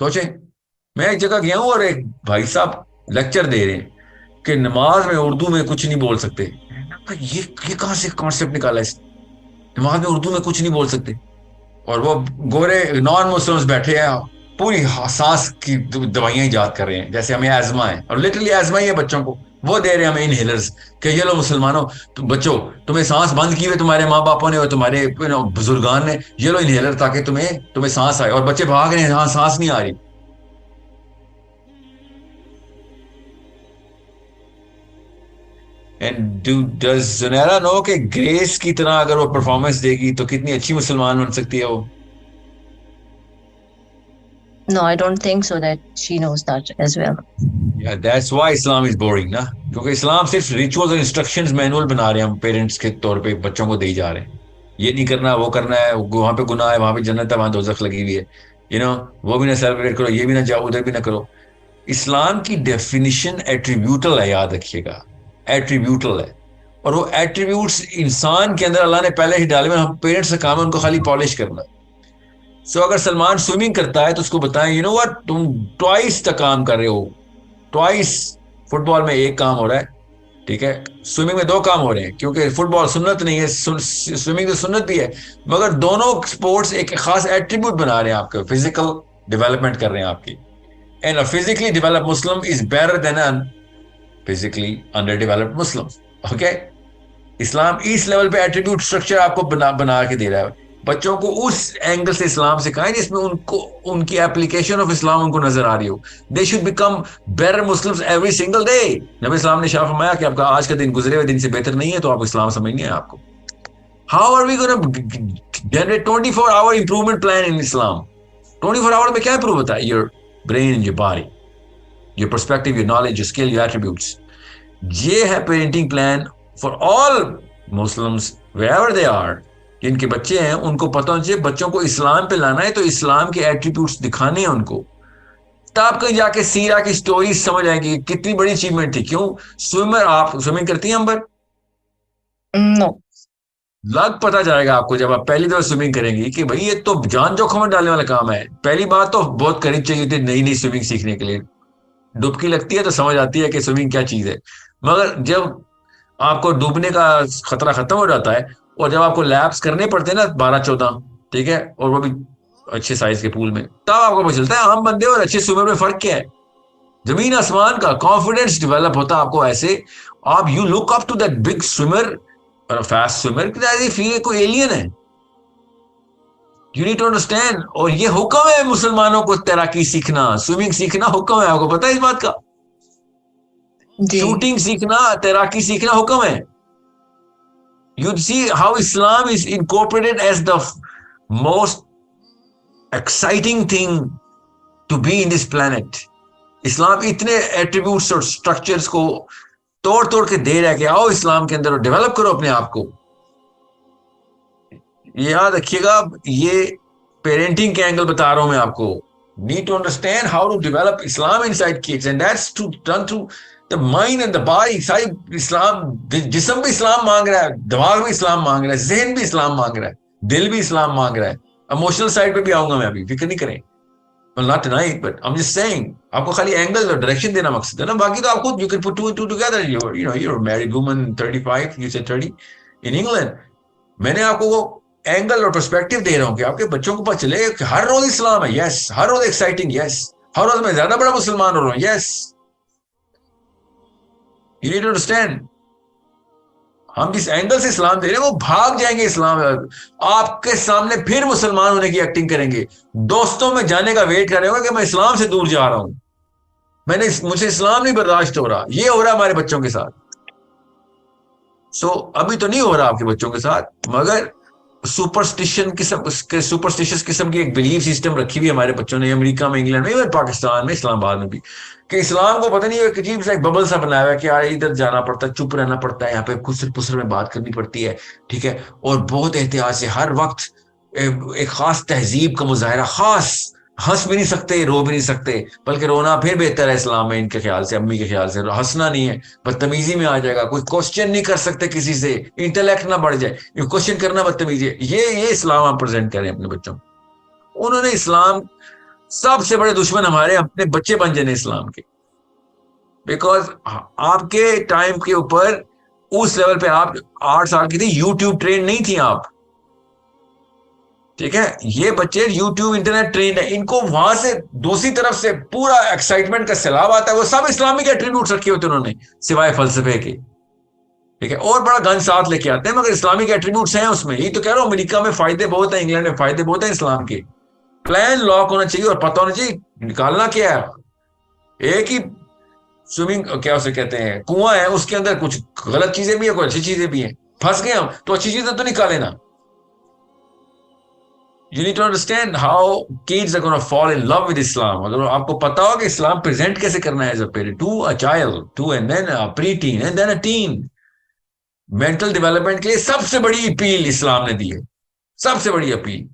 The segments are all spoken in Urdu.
سوچیں، میں ایک جگہ گیا ہوں اور ایک بھائی صاحب لیکچر دے رہے ہیں کہ نماز میں اردو میں کچھ نہیں بول سکتے. میں نے کہا یہ کہاں سے کانسیپٹ نکالا اس نے؟ نماز میں اردو میں کچھ نہیں بول سکتے. اور وہ گورے نان مسلمس بیٹھے ہیں، پوری سانس کی دوائیاں ایجاد کر رہے ہیں جیسے ہمیں ایزما ہے، اور لٹرلی ایزما ہی ہے بچوں کو. وہ دے رہے ہیں ہمیں انہیلرز کہ یہ لو مسلمانوں، بچوں تمہیں سانس بند کی ہوئے تمہارے ماں باپوں نے اور تمہارے بزرگان نے، یہ لو انہیلر تاکہ تمہیں سانس آئے. اور بچے بھاگ رہے ہیں، ہاں سانس نہیں آ رہی. اینڈ ڈز زنیرا نو کہ گریس کی طرح اگر وہ پرفارمنس دے گی تو کتنی اچھی مسلمان بن سکتی ہے وہ. No, I don't think so that she knows that as well. That's why Islam is boring نا. کیونکہ اسلام صرف ریچولز اور انسٹرکشنز مینول بنا رہے ہیں ہم پیرنٹس کے طور پہ بچوں کو دے جا رہے ہیں. یہ نہیں کرنا، وہ کرنا ہے، وہاں پہ گناہ ہے، وہاں پہ جنت ہے، وہاں دوزخ لگی ہوئی ہے. وہ بھی نہ سیلیبریٹ کرو، یہ بھی نہ جاؤ، ادھر بھی نہ کرو. اسلام کی ڈیفینیشن ایٹریبیوٹل ہے، یاد رکھیے گا. ایٹریبیوٹل ہے. اور وہ ایٹریبیوٹس انسان کے اندر اللہ نے پہلے ہی ڈالے ہوئے، ہم پیرنٹس کا کام ہے ان کو خالی پالش کرنا. سو اگر سلمان سوئمنگ کرتا ہے تو اس کو بتائیں وٹ تم ٹوائس کا کام کر رہے ہو. ٹوائس. فٹ بال میں ایک کام ہو رہا ہے، ٹھیک ہے. سوئمنگ میں دو کام ہو رہے ہیں کیونکہ فٹ بال سنت نہیں ہے، سوئمنگ تو سنت بھی ہے. مگر دونوں سپورٹس ایک خاص ایٹریبیوٹ بنا رہے ہیں آپ کے، فزیکل ڈیولپمنٹ کر رہے ہیں آپ کی. And physically developed Muslim is better than a physically underdeveloped Muslim. Okay. اسلام اس لیول پہ ایٹریبیوٹ اسٹرکچر آپ کو بنا کے دے رہا ہے. بچوں کو اس اینگل سے اسلام سکھائیں جس میں ان کی اپلیکیشن آف اسلام ان کو نظر آ رہی ہو. They should become better Muslims every single day. نبی اسلام نے شاہ فرمایا کہ آپ کا آج کا دن گزرے ہوئے دن سے بہتر نہیں ہے، تو آپ اسلام سمجھنی ہے آپ کو. How are we gonna generate 24 hour improvement plan in Islam؟ 24 hour میں کیا امپروو ہوتا ہے؟ your brain, your body, your perspective, your knowledge, your skill, your attributes. یہ ہے parenting plan for all Muslims wherever they are. جن کے بچے ہیں ان کو پتہ ہونا چاہیے بچوں کو اسلام پہ لانا ہے تو اسلام کے ایٹریبیوٹس دکھانے ہیں ان کو. تب کہیں جا کے سیرا کی سٹوری سمجھ آئے گی کتنی بڑی اچیومنٹ تھی. کیوں سوئمر، آپ سوئمنگ کرتی ہیں امبر؟ No. لگ پتا جائے گا آپ کو جب آپ پہلی دفعہ سوئمنگ کریں گی کہ بھائی یہ تو جان جوخم میں ڈالنے والا کام ہے. پہلی بات تو بہت قریب چاہیے تھی نئی سوئمنگ سیکھنے کے لیے. ڈبکی لگتی ہے تو سمجھ آتی ہے کہ سوئمنگ کیا چیز ہے. مگر جب آپ کو ڈوبنے کا خطرہ ختم ہو جاتا ہے اور جب آپ کو لیپس کرنے پڑتے ہیں نا 12-14، ٹھیک ہے، اور وہ بھی اچھے سائز کے پول میں، تب آپ کو پتہ چلتا ہے عام بندے اور اچھے سوئمر میں فرق کیا ہے. زمین آسمان کا کانفیڈنس ڈیولپ ہوتا ہے آپ کو ایسے. آپ you look up to that big swimmer اور فاسٹ سوئمر، کوئی ایلین ہے. You need to understand. اور یہ حکم ہے مسلمانوں کو تیراکی سیکھنا، سوئمنگ سیکھنا حکم ہے. آپ کو پتا ہے اس بات کا؟ جی. شوٹنگ سیکھنا، تیراکی سیکھنا حکم ہے. You see how Islam is incorporated as the most exciting thing to be in this planet. اسلام اتنے ایٹریبیوٹس اور اسٹرکچرز کو توڑ کے دے رہا ہے کہ آؤ اسلام کے اندر اور ڈیولپ کرو اپنے آپ کو. یاد رکھیے گا، یہ پیرنٹنگ کے اینگل بتا رہا ہوں میں آپ کو. need to understand how to develop Islam inside kids, and that's done through the mind and the body. ساری اسلام، جسم بھی اسلام مانگ رہا ہے، دماغ بھی اسلام مانگ رہا ہے، ذہن بھی اسلام مانگ رہا ہے، دل بھی اسلام مانگ رہا ہے. ایموشنل سائڈ پہ بھی آؤں گا میں، ابھی فکر نہیں کریں. not tonight, but I'm just saying آپ کو خالی اینگل اور ڈائریکشن دینا مقصد ہے نا. باقی تو آپ خود you can put two and two together. You're a married woman, 35, you said 30 in England. میں نے آپ کو وہ اینگل اور پرسپیکٹو دے رہا ہوں کہ آپ کے بچوں کو پتہ چلے کہ ہر روز اسلام ہے. یس. ہر روز ایکسائٹنگ. یس. ہر روز میں زیادہ بڑا مسلمان ہو رہا ہوں. Yes. You need to understand. ہم جس اینگل سے اسلام دے رہے ہیں وہ بھاگ جائیں گے اسلام. آپ کے سامنے پھر مسلمان ہونے کی ایکٹنگ کریں گے، دوستوں میں جانے کا ویٹ کریں گے کہ میں اسلام سے دور جا رہا ہوں، مجھے اسلام نہیں برداشت ہو رہا. یہ ہو رہا ہے ہمارے بچوں کے ساتھ. ابھی تو نہیں ہو رہا آپ کے بچوں کے ساتھ، مگر سپرسٹیشس قسم کی ایک بلیف سسٹم رکھی ہوئی ہمارے بچوں نے، امریکہ میں، انگلینڈ میں، پاکستان میں، اسلام آباد میں بھی، کہ اسلام کو پتہ نہیں ایک عجیب سا ببل سا بنایا ہوا ہے کہ ادھر جانا پڑتا ہے، چپ رہنا پڑتا ہے، یہاں پہ خسر پسر میں بات کرنی پڑتی ہے، ٹھیک ہے، اور بہت احتیاط سے ہر وقت ایک خاص تہذیب کا مظاہرہ. خاص ہنس بھی نہیں سکتے، رو بھی نہیں سکتے، بلکہ رونا پھر بہتر ہے اسلام میں ان کے خیال سے، امی کے خیال سے. ہنسنا نہیں ہے، بدتمیزی میں آ جائے گا. کوئی کوشچن نہیں کر سکتے کسی سے، انٹلیکٹ نہ بڑھ جائے، کوشچن کرنا بدتمیزی ہے. یہ اسلام آپ پریزنٹ کریں اپنے بچوں. انہوں نے اسلام سب سے بڑے دشمن ہمارے اپنے بچے بن جانے اسلام کے. بیکاز آپ کے ٹائم کے اوپر اس لیول پہ آپ 8 سال کی تھی, یوٹیوب ٹرین نہیں تھی آپ, ٹھیک ہے. یہ بچے یوٹیوب انٹرنیٹ ٹرین ہے, ان کو وہاں سے دوسری طرف سے پورا ایکسائٹمنٹ کا سیلاب آتا ہے. وہ سب اسلامک ایٹریبیوٹس رکھے ہوتے ہیں انہوں نے سوائے فلسفے کے, ٹھیک ہے. اور بڑا گن ساتھ لے کے آتے ہیں مگر اسلامک ایٹریبیوٹس ہیں اس میں. یہ تو کہہ رہا ہوں امریکہ میں فائدے بہت ہیں, انگلینڈ میں فائدے بہت ہیں اسلام کے. پلان لاک ہونا چاہیے اور پتہ ہونا چاہیے نکالنا کیا ہے. ایک ہی سوئمنگ کیا اسے کہتے ہیں کنواں ہے, اس کے اندر کچھ غلط چیزیں بھی ہیں کچھ اچھی چیزیں بھی ہیں. پھنس گئے ہم تو اچھی چیزیں تو نکالے نا. You need to understand how kids are going to fall in love with Islam. اگر آپ کو پتا ہو کہ اسلام پریزنٹ کیسے کرنا ہے as a parent to a child, to and then a pre-teen and then a teen. Mental development کے لیے سب سے بڑی اپیل اسلام نے دی ہے, سب سے بڑی اپیل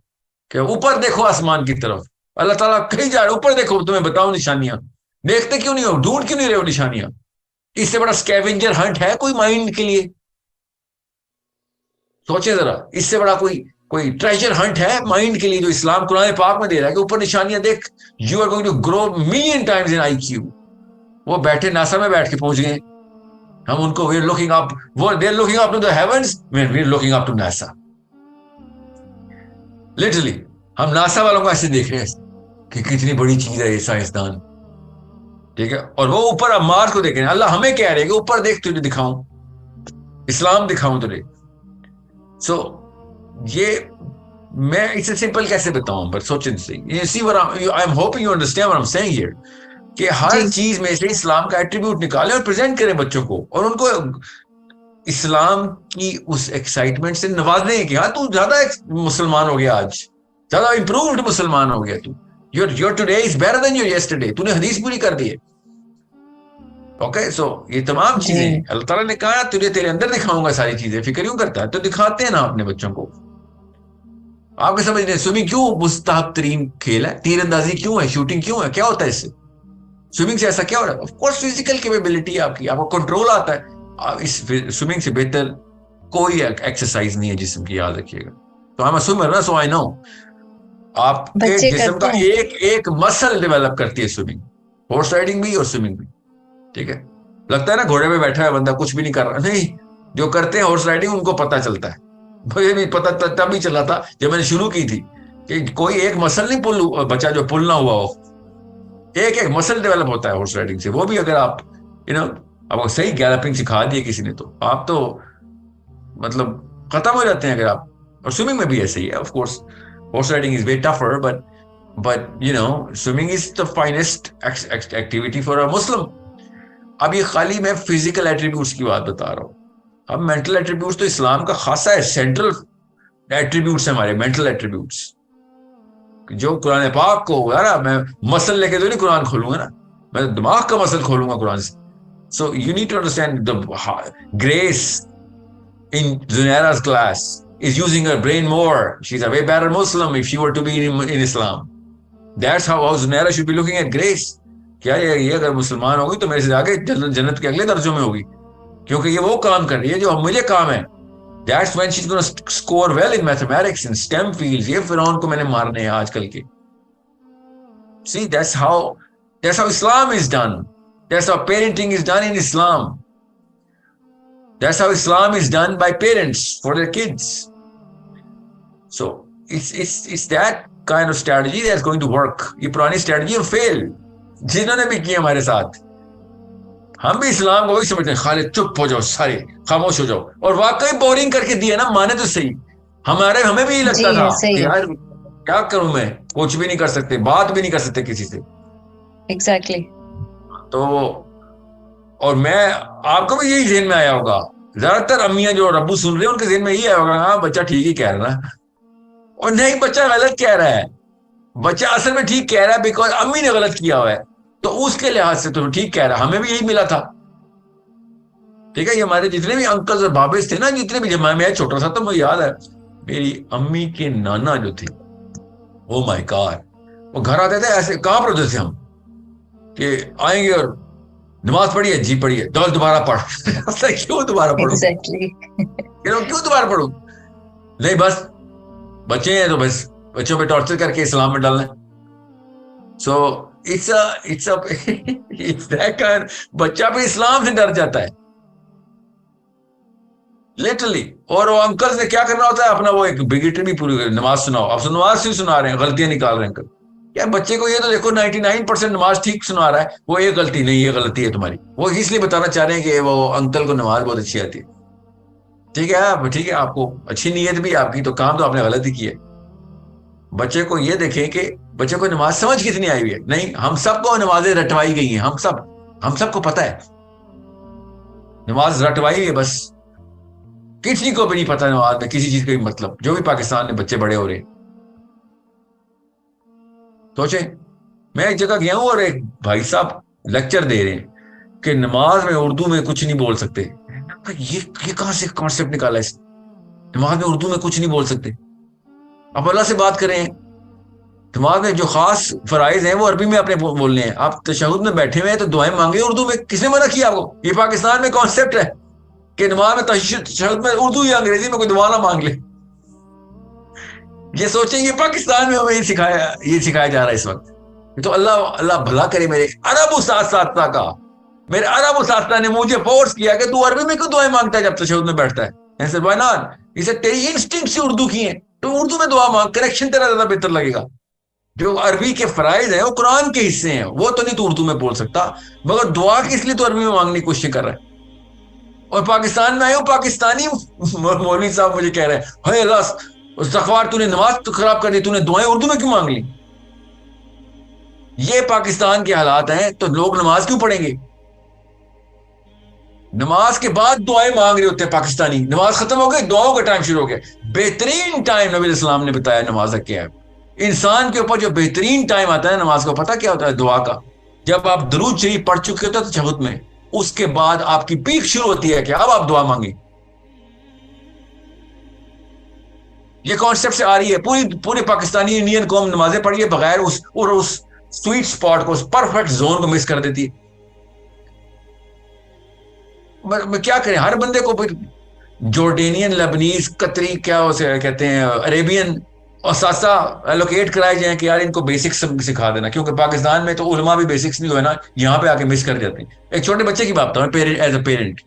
کہ اوپر دیکھو آسمان کی طرف. اللہ تعالیٰ کہیں جا رہے اوپر دیکھو, تمہیں بتاؤ نشانیاں. دیکھتے کیوں نہیں ہو, ڈھونڈ کیوں نہیں رہے ہو نشانیاں؟ اس سے بڑا اسکیونجر ہنٹ ہے کوئی مائنڈ کے لیے؟ سوچے ذرا, اس سے بڑا کوئی ٹریجر ہنٹ ہے مائنڈ کے لیے جو اسلام قرآن پاک میں دے رہا ہے کہ اوپر نشانیاں دیکھ, you are going to grow million times in IQ کیو. وہ بیٹھے ناسا میں بیٹھ کے پہنچ گئے, ہم ان کو وی آر لوکنگ اپ, وہ they are looking up to the heavens, we are looking up to NASA. Literally ہم ناسا والوں کو ایسے دیکھ رہے ہیں کہ کتنی بڑی چیز ہے یہ سائنسدان, ٹھیک ہے. اور وہ اوپر اب مارس کو دیکھ رہے ہیں. اللہ ہمیں کہہ رہے ہیں کہ اوپر دیکھ تجھے دکھاؤں, اسلام دکھاؤں تجھے. سو یہ میں اسے سمپل کیسے بتاؤں, پر سوچیں صحیح. I am hoping you understand what I am seeing here کہ ہر چیز میں سے اسلام کا ایٹریبیوٹ نکالیں اور پریزنٹ کریں بچوں کو, اور ان کو اسلام کی اس ایکسائٹمنٹ سے نوازیں کہ ہاں تو زیادہ مسلمان ہو گیا, آج زیادہ امپرووڈ مسلمان ہو گیا, تو your today is better than your yesterday, تو نے حدیث پوری کر دی ہے. اوکے, سو یہ تمام چیزیں اللہ تعالیٰ نے کہا تجھے تیرے اندر دکھاؤں گا ساری چیزیں, فکر کیوں کرتا ہے؟ تو دکھاتے ہیں نا اپنے بچوں کو. آپ کے سمجھ رہے سوئمنگ کیوں مستحب ترین کھیل ہے, تیر اندازی کیوں ہے, شوٹنگ کیوں ہے, کیا ہوتا ہے اس سے؟ سوئمنگ سے ایسا کیا ہو رہا ہے؟ آف کورس فزیکل کیپیبلٹی ہے آپ کی, آپ کو کنٹرول آتا ہے. اس سوئمنگ سے بہتر کوئی ایکسرسائز نہیں ہے جسم کی, یاد رکھیے گا. تو آئی ایم اے سوئمر نا, سو آئی نو. آپ کے جسم کا ایک مسل ڈیولپ کرتی ہے سوئمنگ, ہارس رائڈنگ بھی اور سوئمنگ بھی, ٹھیک ہے. لگتا ہے نا گھوڑے پہ بیٹھا ہے بندہ کچھ بھی نہیں کر رہا, نہیں. جو کرتے ہیں ہارس رائڈنگ ان کو پتہ چلتا ہے. مجھے بھی پتہ تب بھی چلا تھا جب میں نے شروع کی تھی کہ کوئی ایک مسل نہیں پل بچا جو پل نہ ہوا ہو, ایک مسل ڈیولپ ہوتا ہے ہارس رائڈنگ سے. وہ بھی اگر آپ آپ کو صحیح گیلپنگ سکھا دیے کسی نے تو آپ تو مطلب ختم ہو جاتے ہیں اگر آپ. اور سوئمنگ میں بھی ایسے ہی ہے. Of course horse riding is very tougher, but swimming is the finest activity for a Muslim. اب یہ خالی میں فزیکل ایٹریبیوٹس کی بات بتا رہا ہوں. اب مینٹل ایٹریبیوٹس تو اسلام کا خاصا ہے, سینٹرل ایٹریبیوٹس ہیں ہمارے مینٹل ایٹریبیوٹس, جو قرآن پاک کو یار میں مسل لے کے تو نہیں قرآن کھولوں گا نا, میں دماغ کا مسل کھولوں گا قرآن سے. So you need to understand the Grace in Zunaira's class is using her brain more. She's a way better Muslim if she were to be in Islam. That's how Zunaira should be looking at Grace. کیا یہ اگر مسلمان ہوگی تو میرے سے آگے جنت کے اگلے درجوں میں ہوگی, کیونکہ یہ وہ کام کر رہی ہے جو مجھے کام ہے. That's when she's going to score well in mathematics and STEM fields. یہ فرعون کو میں نے مارنے ہیں آج کل کے. See, that's how Islam is done. That's how parenting is done in Islam. That's how Islam is done by parents for their kids. So it's that kind of strategy that's going to work. یہ پرانی strategy will fail. جنہوں نے بھی کی ہمارے ساتھ, ہم بھی اسلام کو وہی سمجھتے ہیں خالد چپ ہو جاؤ, سارے خاموش ہو جاؤ, اور واقعی بورنگ کر کے دیا نا, مانے تو صحیح. ہمیں بھی لگتا تھا کہ یار کیا کروں میں, کچھ بھی نہیں کر سکتے, بات بھی نہیں کر سکتے کسی سے. Exactly. تو اور میں آپ کو بھی یہی ذہن میں آیا ہوگا, زیادہ تر امیاں جو ابو سن رہے ہیں ان کے ذہن میں یہ آیا ہوگا ہاں بچہ ٹھیک ہی کہہ رہا ہے. اور نہیں, بچہ غلط کہہ رہا ہے. بچہ اصل میں ٹھیک کہہ رہا ہے بیکاز امی نے غلط کیا ہوا ہے, تو اس کے لحاظ سے تو ٹھیک کہہ رہا ہے. ہمیں بھی یہی ملا تھا, ٹھیک ہے. یہ ہمارے جتنے بھی انکلز اور بابیز تھے نا, جتنے بھی, جب میں چھوٹا تھا تو مجھے یاد ہے میری امی کے نانا جو تھے, او مائی گاڈ, وہ گھر آتے تھے ایسے کہاں پڑھتے تھے ہم کہ آئیں گے اور نماز پڑھی ہے, جی پڑھی ہے, دوبارہ پڑھ. کیوں دوبارہ پڑھوں, کیوں دوبارہ پڑھوں؟ نہیں بس بچے ہیں تو بس بچوں پہ ٹارچر کر کے اسلام میں ڈالنا. سو اٹس بچہ بھی اسلام سے ڈر جاتا ہے لٹرلی. اور وہ انکل نے کیا کرنا ہوتا ہے اپنا وہ ایک بگیٹری بھی پوری نماز سناؤ. اب نماز سے سنا رہے ہیں, غلطیاں نکال رہے ہیں انکل. یار بچے کو یہ تو دیکھو 99% نماز ٹھیک سنا رہا ہے, وہ یہ غلطی نہیں, یہ غلطی ہے تمہاری. وہ اس لیے بتانا چاہ رہے ہیں کہ وہ انکل کو نماز بہت اچھی آتی ہے. ٹھیک ہے آپ کو اچھی نیت بھی آپ کی, تو کام تو آپ نے غلط ہی کیا. بچے کو یہ دیکھیں کہ بچے کو نماز سمجھ کتنی آئی ہوئی ہے. نہیں, ہم سب کو نمازیں رٹوائی گئی ہیں, ہم سب کو پتہ ہے نماز رٹوائی ہوئی ہے. بس کسی کو بھی نہیں پتا نماز میں کسی چیز کا بھی مطلب, جو بھی پاکستان میں بچے بڑے ہو رہے ہیں. سوچیں, میں ایک جگہ گیا ہوں اور ایک بھائی صاحب لیکچر دے رہے ہیں کہ نماز میں اردو میں کچھ نہیں بول سکتے. یہ کہاں سے کانسیپٹ نکالا ہے, نماز میں اردو میں کچھ نہیں بول سکتے. آپ اللہ سے بات کریں, نماز میں جو خاص فرائض ہیں وہ عربی میں اپنے بولنے ہیں. آپ تشہد میں بیٹھے ہوئے ہیں تو دعائیں مانگے اردو میں. کس نے منع کیا آپ کو؟ یہ پاکستان میں کانسیپٹ ہے کہ نماز میں تشہد میں اردو یا انگریزی میں کوئی دعا نہ مانگ لے. یہ سوچیں یہ پاکستان میں ہمیں یہ سکھایا جا رہا ہے اس وقت. تو اللہ بھلا کرے میرے عرب اساتذہ کا. میرے عرب اساتذہ نے مجھے فورس کیا کہ تو عربی میں کیوں دعائیں مانگتا ہے جب تشہد میں بیٹھتا ہے. ایسے why not؟ اسے تیری انسٹنکٹ سے اردو کی ہیں تو اردو میں دعا مانگ, کریکشن تیرا زیادہ بہتر لگے گا. جو عربی کے فرائض ہیں وہ قرآن کے حصے ہیں, وہ تو نہیں تو اردو میں بول سکتا, مگر دعا کس لیے تو عربی میں مانگنے کی کوشش کر رہا ہے. اور پاکستان میں آئے ہوں, پاکستانی مولوی صاحب مجھے کہہ رہے ہیں ہائے اللہ استغفار, تو نے نماز تو خراب کر دی, تو نے دعائیں اردو میں کیوں مانگ لی. یہ پاکستان کے حالات ہیں تو لوگ نماز کیوں پڑھیں گے؟ نماز کے بعد دعائیں مانگ رہے ہوتے ہیں پاکستانی. نماز ختم ہو گئی, دعاؤں کا ٹائم شروع ہو گیا. بہترین ٹائم نبی السلام نے بتایا نماز کا کیا ہے. انسان کے اوپر جو بہترین ٹائم آتا ہے نماز کو پتہ کیا ہوتا ہے؟ دعا کا. جب آپ درود شریف پڑھ چکے ہوتے ہیں تشہد میں, اس کے بعد آپ کی پیک شروع ہوتی ہے کہ اب آپ دعا مانگیں. یہ کانسیپٹ سے آ رہی ہے. پوری پاکستانی انڈین قوم نمازیں پڑھی بغیر اس سویٹ سپاٹ کو, اس پرفیکٹ زون کو مس کر دیتی ہے. کیا کریں, ہر بندے کو جورڈینین, لبنیز, قطری, کیا اسے کہتے ہیں, عربین اساتذہ الوکیٹ کرائے جائیں کہ یار ان کو بیسکس سکھا دینا, کیونکہ پاکستان میں تو علماء بھی بیسکس نہیں ہوئے نا, یہاں پہ آ کے مس کر جاتے ہیں. ایک چھوٹے بچے کی بات بتاؤں, ایز اے پیرنٹ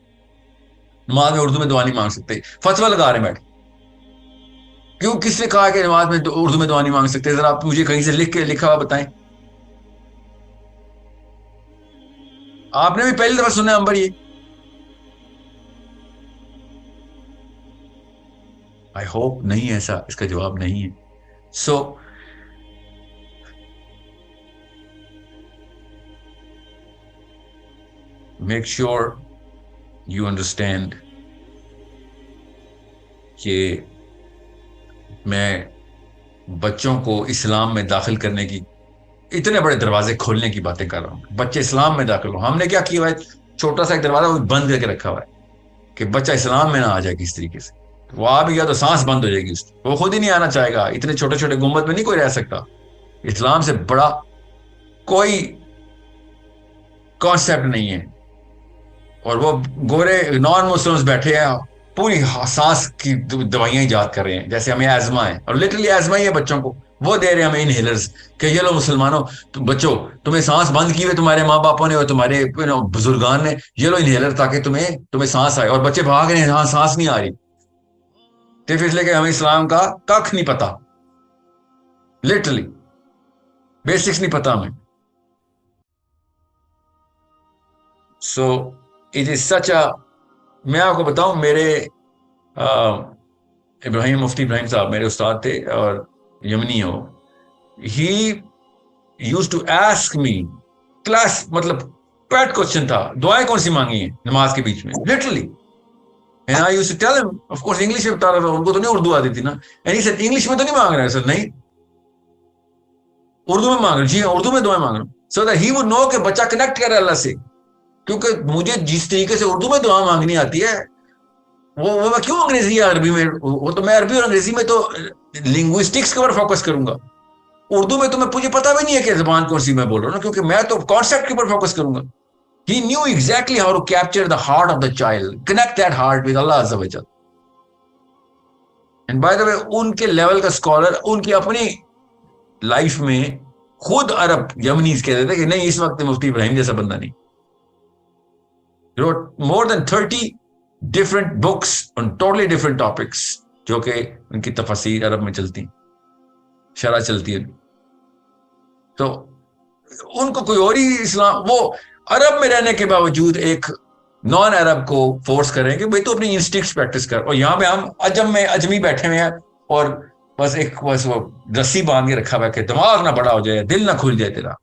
نماز میں اردو میں دعا نہیں مانگ سکتے, فتویٰ لگا رہے ہیں بیٹھ. کیوں, کس نے کہا کہ نماز میں اردو میں دعا نہیں مانگ سکتے؟ ذرا آپ مجھے کہیں سے لکھا ہوا بتائیں. آپ نے بھی پہلی دفعہ سنا امبر یہ؟ آئی ہوپ نہیں, ایسا اس کا جواب نہیں ہے. So make sure you understand کہ میں بچوں کو اسلام میں داخل کرنے کی, اتنے بڑے دروازے کھولنے کی باتیں کر رہا ہوں. بچے اسلام میں داخل ہو, ہم نے کیا کیا ہے, چھوٹا سا ایک دروازہ وہ بند کر کے رکھا ہوا ہے کہ بچہ اسلام میں نہ آ جائے کس طریقے سے. وہ آ بھی گیا تو سانس بند ہو جائے گی اس کی, وہ خود ہی نہیں آنا چاہے گا. اتنے چھوٹے چھوٹے گنبد میں نہیں کوئی رہ سکتا. اسلام سے بڑا کوئی کانسیپٹ نہیں ہے. اور وہ گورے نان مسلمز بیٹھے ہیں, پوری سانس کی دوائیاں ایجاد کر رہے ہیں جیسے ہمیں ایزما ہے, اور لٹرلی ایزما ہی ہے بچوں کو. وہ دے رہے ہیں ہمیں انہیلرز کہ یہ لو مسلمانوں, بچوں تمہیں سانس بند کی ہوئے تمہارے ماں باپوں نے اور تمہارے بزرگان نے, یہ لو انہیلر تاکہ تمہیں سانس آئے. اور بچے بھاگ رہے ہیں, ہاں سانس نہیں آ رہی. صرف اس لیے کہ ہمیں اسلام کا کخ نہیں پتا, لٹرلی بیسکس نہیں پتا ہمیں. سو اٹ از سچ اے, میں آپ کو بتاؤں, میرے ابراہیم مفتی ابراہیم صاحب میرے استاد تھے اور یمنی ہو. He used to ask me class, مطلب پیٹ کوشچن تھا, دعائیں کون سی مانگی ہیں نماز کے بیچ میں, literally. And I used to tell him, of course English میں بتا رہا تھا, ان کو تو نہیں اردو آتی تھی نا. And he said, انگلش میں تو نہیں مانگ رہا ہے سر. نہیں, اردو میں مانگ رہا. جی ہاں, اردو میں دعائیں مانگ رہا ہوں. So that he would know کہ بچہ کنیکٹ کرے اللہ سے. کیونکہ مجھے جس طریقے سے اردو میں دعا مانگنی آتی ہے, وہ میں کیوں انگریزی یا عربی میں, وہ تو میں عربی اور انگریزی میں تو لنگوسٹکس کے اوپر فوکس کروں گا. اردو میں تو مجھے پتا بھی نہیں ہے کہ زبان کون سی میں بول رہا ہوں نا, کیونکہ میں تو کانسیپٹ کے اوپر فوکس کروں گا. He knew exactly how to capture the heart of the child, connect that heart with Allah Azza wa Jal. And by the way, ان کے لیول کا اسکالر, ان کی اپنی لائف میں خود عرب یمنیز کہتے تھے کہ نہیں اس وقت مفتی ابراہیم جیسا بندہ نہیں. wrote more than 30 different books on totally different topics جو کہ ان کی تفاسیر عرب میں چلتی ہیں, شرح چلتی ہے. تو ان کو کوئی اور ہی اسلام, وہ عرب میں رہنے کے باوجود ایک نان عرب کو فورس کریں کہ بھئی تو اپنی انسٹنکٹس پریکٹس کر, اور یہاں پہ ہم عجم میں اجمی بیٹھے ہوئے ہیں اور بس وہ رسی باندھ کے رکھا ہوا ہے کہ دماغ نہ بڑا ہو جائے, دل نہ کھل جائے تیرا.